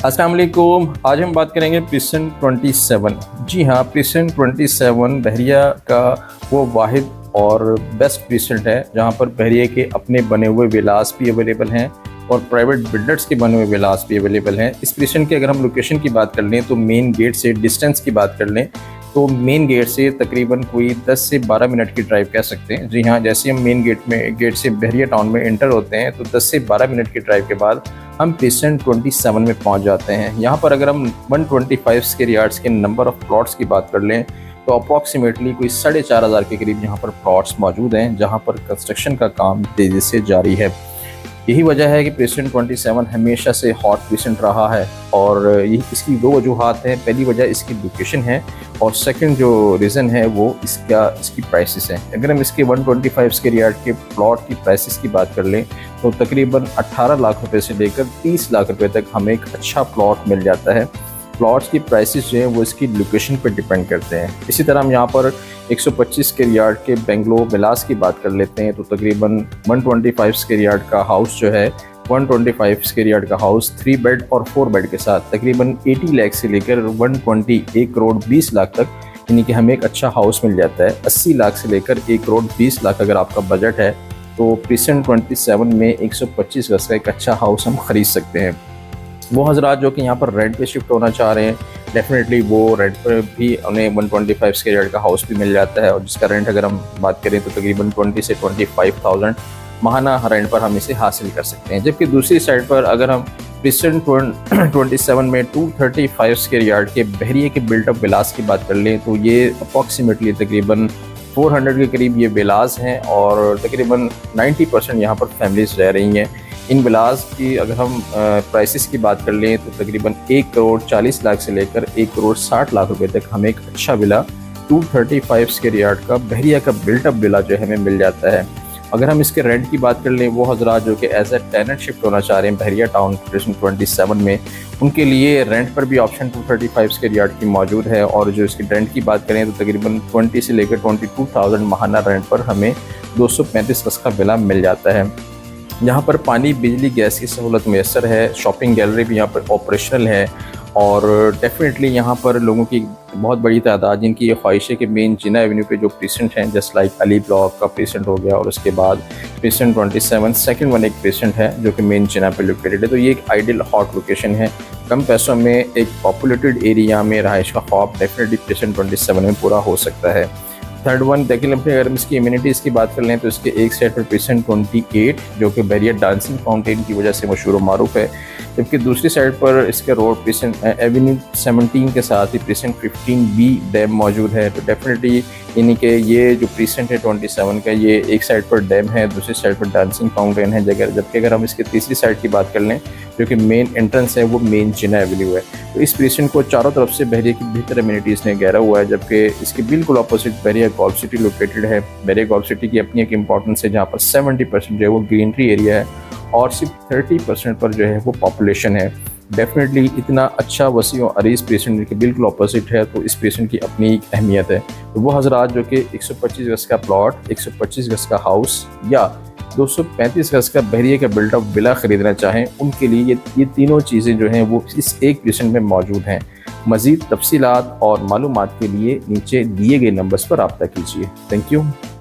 अस्सलाम वालेकुम। आज हम बात करेंगे प्रिसन 27। जी हाँ, प्रिसन 27 बहरिया का वो वाहिद और बेस्ट प्रिसेंट है जहाँ पर बहरिया के अपने बने हुए विलास भी अवेलेबल हैं और प्राइवेट बिल्डर्स के बने हुए विलास भी अवेलेबल हैं। इस प्रिसन की अगर हम लोकेशन की बात कर लें तो मेन गेट से डिस्टेंस की बात कर लें तो मेन गेट से तकरीबन कोई 10 से 12 मिनट की ड्राइव कह सकते हैं। जी हाँ, जैसे हम मेन गेट से बहरिया टाउन में इंटर होते हैं तो 10 से 12 मिनट की ड्राइव के बाद हम प्रिसन 27 में पहुंच जाते हैं। यहाँ पर अगर हम 125 स्क्वायर यार्ड्स के नंबर ऑफ प्लॉट्स की बात कर लें तो अप्रॉक्सीमेटली कोई 4,500 के करीब यहाँ पर प्लॉट्स मौजूद हैं जहाँ पर कंस्ट्रक्शन का काम तेज़ी से जारी है। यही वजह है कि प्रिसन 27 हमेशा से हॉट प्रिसेंट रहा है और ये इसकी दो वजूहत हैं। पहली वजह इसकी लोकेशन है और सेकंड जो रीज़न है वो इसकी प्राइसेस हैं। अगर हम इसके 125 स्क्वायर यार्ड के प्लॉट की प्राइसेस की बात कर लें तो तकरीबन 18 लाख रुपए से लेकर 30 लाख रुपए तक हमें एक अच्छा प्लॉट मिल जाता है। प्लॉट्स की प्राइसेस जो हैं वो इसकी लोकेशन पर डिपेंड करते हैं। इसी तरह हम यहाँ पर 125 स्क्वायर यार्ड के बेंगलोर विलास की बात कर लेते हैं तो तकरीबन 125 स्क्वायर यार्ड का हाउस जो है 125 स्क्वायर यार्ड का हाउस 3 बेड और 4 बेड के साथ तकरीबन 80 लाख से लेकर 1 करोड़ 20 लाख तक, यानी कि हमें एक अच्छा हाउस मिल जाता है। 80 लाख से लेकर 1 करोड़ 20 लाख अगर आपका बजट है तो प्रिसन 27 में 125 गज का एक अच्छा हाउस हम खरीद सकते हैं। वो हजरात जो कि यहाँ पर रेंट पे शिफ्ट होना चाह रहे हैं डेफिनेटली वो रेंट पर भी उन्हें 125 स्क्वायर यार्ड का हाउस भी मिल जाता है और जिसका रेंट अगर हम बात करें तो तकरीबन 20 से 25,000 माहाना रेंट पर हम इसे हासिल कर सकते हैं। जबकि दूसरी साइड पर अगर हम प्रिसन 27 में 235 स्क्वायर यार्ड के बहरिया के बिल्टअप विलास की बात कर लें तो ये अप्रॉक्सीमेटली तकरीबन 400 के करीब ये विलास हैं और तकरीबन 90% यहाँ पर फैमिलीज रह रही हैं। इन विलास की अगर हम प्राइसेस की बात कर लें तो तकरीबन 1 करोड़ 40 लाख से लेकर 1 करोड़ 60 लाख रुपए तक हमें एक अच्छा विला 235 स्क्वायर यार्ड का बहरिया का बिल्टअप विला जो है हमें मिल जाता है। अगर हम इसके रेंट की बात कर लें वो हजरात जो कि एज ए टेनेंट शिफ्ट होना चाह रहे हैं बहरिया टाउन प्रिसन 27 में, उनके लिए रेंट पर भी ऑप्शन 235 स्क्वायर यार्ड की मौजूद है और जो इसकी रेंट की बात करें तो तकरीबन 20 से लेकर 22,000 माहाना रेंट पर हमें 235 गज का विला मिल जाता है। यहाँ पर पानी बिजली गैस की सहूलत मैसर है, शॉपिंग गैलरी भी यहाँ पर ऑपरेशनल है और डेफिनेटली यहाँ पर लोगों की बहुत बड़ी तादाद जिनकी ये ख्वाहिश है कि मेन जिना एवेन्यू पे जो प्रिसेंट हैं जस्ट लाइक अली ब्लॉक का प्रिसेंट हो गया और उसके बाद प्रिसन 27 सेकंड वन एक प्रिसेंट है जो कि मेन जिना पे लोकेटेड है। तो ये एक आइडियल हॉट लोकेशन है। कम पैसों में एक पॉपुलेटेड एरिया में रहाइश का ख्वाब डेफिनेटली प्रिसन 27 में पूरा हो सकता है। थर्ड वन देखिए, अगर हम इसकी इम्यूनिटीज़ की बात कर लें तो इसके एक साइड पर प्रिसन 28 जो कि बहरिया डांसिंग फाउंटेन की वजह से मशहूर मारूफ है, जबकि दूसरी साइड पर इसके रोड प्रिसन एवेन्यू 17 के साथ ही प्रिसन 15B डैम मौजूद है। तो डेफिनेटली यानी कि ये जो प्रिसेंट है 27 का ये एक साइड पर डैम है, दूसरी साइड पर डांसिंग फाउंटेन है जबकि अगर हम इसके तीसरी साइड की बात कर लें जो कि मेन एंट्रेंस है वो मेन जिना एवेन्यू है। तो इस प्रिसेंट को चारों तरफ से बहरिया की बेहतर एम्यूनिटीज़ ने घेरा हुआ है, जबकि इसके बिल्कुल अपोजिट बहरिया गोल्फ सिटी लोकेटेड है। बहरिया गोल्फ सिटी की अपनी एक इंपॉर्टेंस है जहाँ पर 70% जो है वो ग्रीनरी एरिया है और सिर्फ 30% पर जो है वो पॉपुलेशन है। डेफिनेटली इतना अच्छा वसी और अरीज प्रिसेंट के बिल्कुल अपोजिट है तो इस प्रिसेंट की अपनी एक अहमियत है। तो वो हजरात जो कि 125 गज का प्लॉट, 125 गज का हाउस या 235 गज का बहरिया का बिल्टअप विला ख़रीदना चाहें उनके लिए ये तीनों चीज़ें जो हैं वो इस एक प्रिसेंट में मौजूद हैं। मज़ीद तफसीलात और मालूमात के लिए नीचे दिए गए नंबर्स पर रब्ता कीजिए। Thank you.